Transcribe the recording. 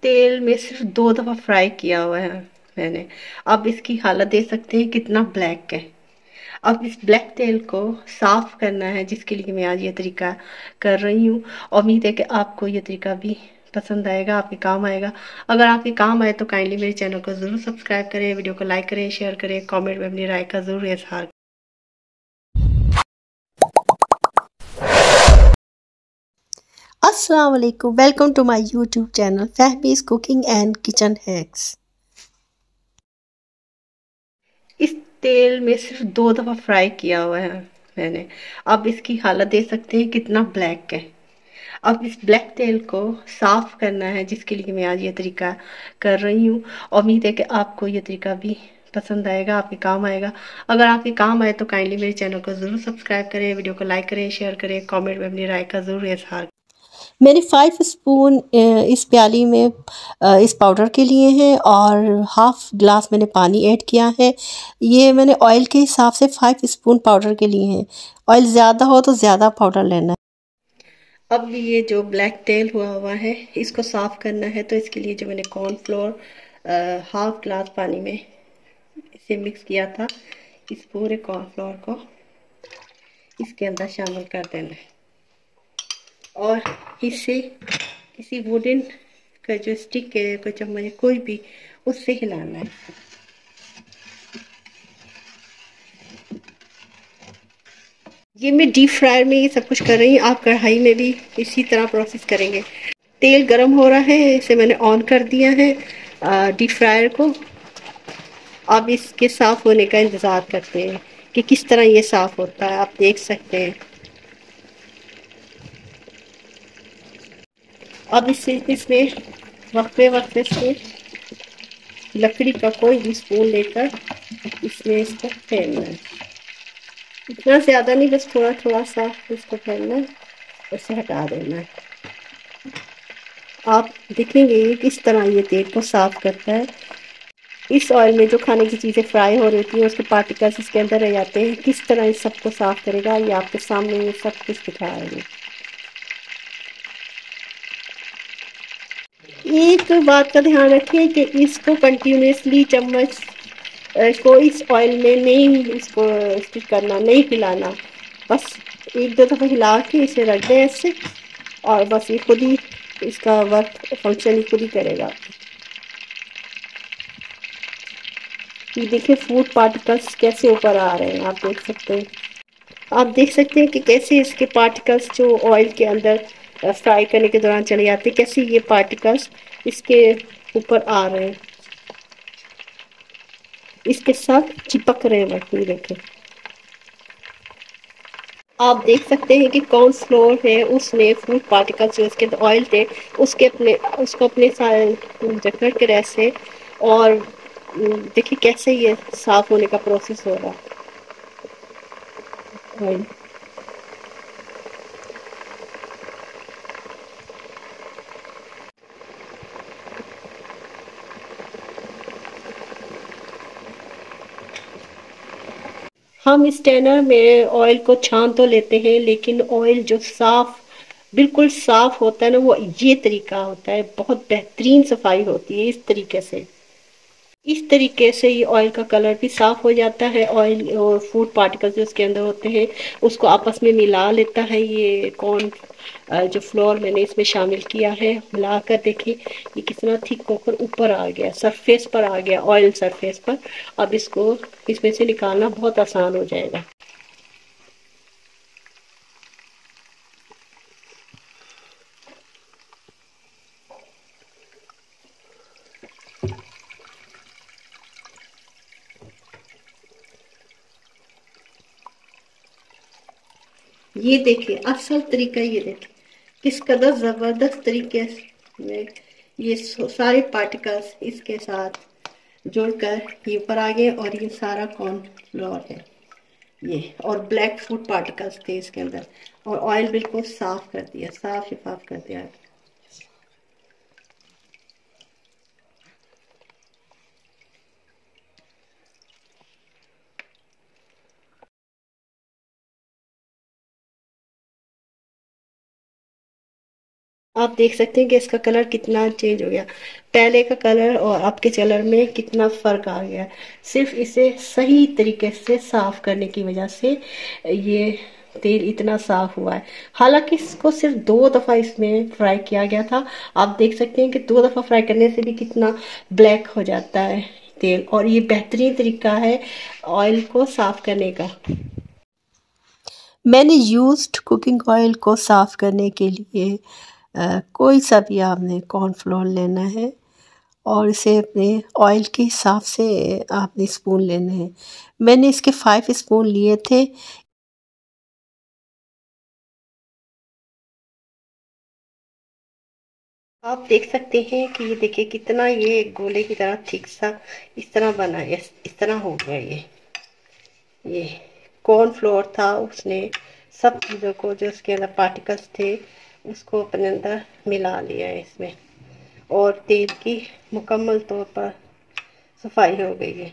तेल में सिर्फ 2 दफ़ा फ्राई किया हुआ है मैंने। अब इसकी हालत देख सकते हैं कितना ब्लैक है। अब इस ब्लैक तेल को साफ करना है, जिसके लिए मैं आज ये तरीका कर रही हूँ। उम्मीद है कि आपको ये तरीका भी पसंद आएगा, आपके काम आएगा। अगर आपके काम आए तो काइंडली मेरे चैनल को ज़रूर सब्सक्राइब करें, वीडियो को लाइक करें, शेयर करें, कमेंट में अपनी राय का ज़रूर इजहार। अस्सलाम वालेकुम, welcome to my YouTube channel Fahmi's cooking and kitchen hacks. इस तेल में सिर्फ 2 दफ़ा फ्राई किया हुआ है मैंने। अब इसकी हालत देख सकते हैं कितना ब्लैक है। अब इस ब्लैक तेल को साफ करना है, जिसके लिए मैं आज ये तरीका कर रही हूँ। उम्मीद है कि आपको ये तरीका भी पसंद आएगा, आपके काम आएगा। अगर आपके काम आए तो काइंडली मेरे चैनल को ज़रूर सब्सक्राइब करें, वीडियो को लाइक करें, शेयर करें, कमेंट में अपनी राय का ज़रूर इजहार। मैंने 5 स्पून इस प्याली में इस पाउडर के लिए हैं और हाफ ग्लास मैंने पानी ऐड किया है। ये मैंने ऑयल के हिसाब से 5 स्पून पाउडर के लिए हैं। ऑयल ज़्यादा हो तो ज़्यादा पाउडर लेना है। अब ये जो ब्लैक तेल हुआ है इसको साफ़ करना है, तो इसके लिए जो मैंने कॉर्नफ्लोर हाफ ग्लास पानी में इसे मिक्स किया था, इस पूरे कॉर्नफ्लोर को इसके अंदर शामिल कर देना है और इसे किसी वुडन का जो स्टिक है, कोई चम्मच, कोई भी, उससे हिलाना है। ये मैं डीप फ्रायर में ये सब कुछ कर रही हूँ, आप कढ़ाई में भी इसी तरह प्रोसेस करेंगे। तेल गरम हो रहा है, इसे मैंने ऑन कर दिया है डीप फ्रायर को। अब इसके साफ़ होने का इंतज़ार करते हैं कि किस तरह ये साफ़ होता है। आप देख सकते हैं। अब इसमें वक्फे वक्फे से लकड़ी का कोई भी स्पून लेकर इसमें इसको फेरना है। इतना ज़्यादा नहीं, बस थोड़ा थोड़ा सा इसको फैलना है, उसे हटा देना है। आप देखेंगे किस तरह ये तेल को साफ करता है। इस ऑयल में जो खाने की चीज़ें फ्राई हो रही थी उसके पार्टिकल्स इसके अंदर रह जाते हैं। किस तरह इस सबको साफ करेगा, ये आपके सामने ये सब कुछ दिखा रही है। एक बात का ध्यान रखिए कि इसको कंटिन्यूसली चम्मच को इस ऑयल में नहीं इसको स्टिक करना, नहीं हिलाना। बस 1-2 दफ़ा हिला के इसे रख दें ऐसे, और बस ये खुद ही इसका वर्क फंक्शन ही खुद ही करेगा। ये देखिए फूड पार्टिकल्स कैसे ऊपर आ रहे हैं, आप देख सकते हैं। आप देख सकते हैं कि कैसे इसके पार्टिकल्स जो ऑयल के अंदर फ्राई करने के दौरान चले जाते हैं, कैसे ये पार्टिकल्स इसके ऊपर आ रहे हैं, इसके साथ चिपक रहे हैं। बस देखें, आप देख सकते हैं कि कॉर्नफ्लोर है, उसने फूड पार्टिकल्स जो इसके अंदर ऑयल थे उसको अपने साथ जकड़ के ऐसे, और देखिए कैसे ये साफ होने का प्रोसेस हो रहा है। हम स्टेनर में ऑयल को छान तो लेते हैं, लेकिन ऑयल जो साफ, बिल्कुल साफ होता है ना, वो ये तरीका होता है। बहुत बेहतरीन सफाई होती है इस तरीके से। इस तरीके से ये ऑयल का कलर भी साफ हो जाता है। ऑयल और फूड पार्टिकल्स जो उसके अंदर होते हैं उसको आपस में मिला लेता है। ये कॉर्न जो फ्लोर मैंने इसमें शामिल किया है, मिलाकर देखिए ये कितना थिक होकर ऊपर आ गया, सरफेस पर आ गया, ऑयल सरफेस पर। अब इसको इसमें से निकालना बहुत आसान हो जाएगा। ये देखिए असल तरीका, ये देखिए किस कदर ज़बरदस्त तरीके में ये सारे पार्टिकल्स इसके साथ जुड़कर ये ऊपर आ गए, और ये सारा कॉर्नफ्लोर है ये, और ब्लैक फूड पार्टिकल्स थे इसके अंदर, और ऑयल बिल्कुल साफ कर दिया, साफ शिफाफ कर दिया। आप देख सकते हैं कि इसका कलर कितना चेंज हो गया। पहले का कलर और अब के कलर में कितना फ़र्क आ गया। सिर्फ इसे सही तरीके से साफ़ करने की वजह से ये तेल इतना साफ़ हुआ है। हालांकि इसको सिर्फ 2 दफ़ा इसमें फ्राई किया गया था। आप देख सकते हैं कि 2 दफ़ा फ्राई करने से भी कितना ब्लैक हो जाता है तेल। और ये बेहतरीन तरीका है ऑयल को साफ़ करने का। मैंने यूज्ड कुकिंग ऑयल को साफ़ करने के लिए कोई सा भी आपने कॉर्नफ्लोर लेना है और इसे अपने ऑयल के हिसाब से आपने स्पून लेने हैं। मैंने इसके 5 स्पून लिए थे। आप देख सकते हैं कि ये देखिए कितना ये गोले की तरह थिक सा इस तरह बना है। इस तरह हो गया ये कॉर्नफ्लोर था, उसने सब चीज़ों को जो उसके अंदर पार्टिकल्स थे उसको अपने अंदर मिला लिया है इसमें, और तेल की मुकम्मल तौर पर सफाई हो गई है।